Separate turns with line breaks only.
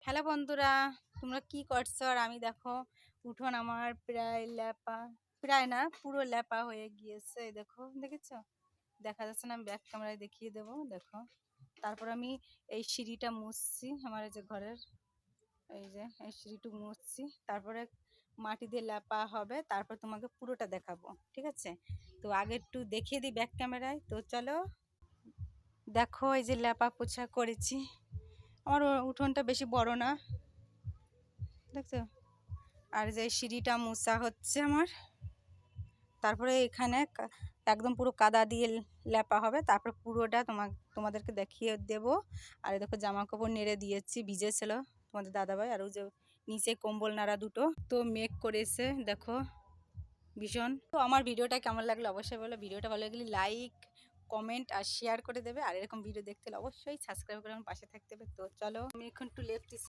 Hello বন্ধুরা, তোমরা কি করছো? আর আমি দেখো উঠোন আমার প্রায় ল্যাপা, প্রায় না পুরো ল্যাপা হয়ে গিয়েছে। এই দেখো, দেখেছো? দেখা যাচ্ছে না? আমি ব্যাক ক্যামেরায় দেখিয়ে দেবো। দেখো, তারপর আমি এই সিঁড়িটা মুছছি, আমার এই যে ঘরের এই যে এই সিঁড়িটুকু মুছছি, তারপরে মাটি দিয়ে ল্যাপা হবে, তারপর তোমাকে পুরোটা দেখাবো, ঠিক আছে? তো আগে একটু দেখিয়ে দিই ব্যাক ক্যামেরায়। তো চলো দেখো, এই যে ল্যাপা পোছা করেছি। আমার উঠোনটা বেশি বড় না, দেখছো? আর যে সিঁড়িটা মোছা হচ্ছে আমার, তারপরে এখানে একদম পুরো কাদা দিয়ে লেপা হবে, তারপরে পুরোটা তোমাদেরকে দেখিয়ে দেব। আর এই দেখো, জামা কাপড় নেড়ে দিয়েছি, ভিজেছিল তোমাদের দাদাভাই। আর ওই যে নিচে কম্বল নাড়া দুটো, তো মেঘ করেছে দেখো ভীষণ। তো আমার ভিডিওটা কেমন লাগলো অবশ্যই বলো। ভিডিওটা ভালো লাগলে লাইক, কমেন্ট আর শেয়ার করে দেবে। আর এরকম ভিডিও দেখতে হলে অবশ্যই সাবস্ক্রাইব করে আমার পাশে থাকতে হবে। তো চলো, আমি এখন একটু লেপটি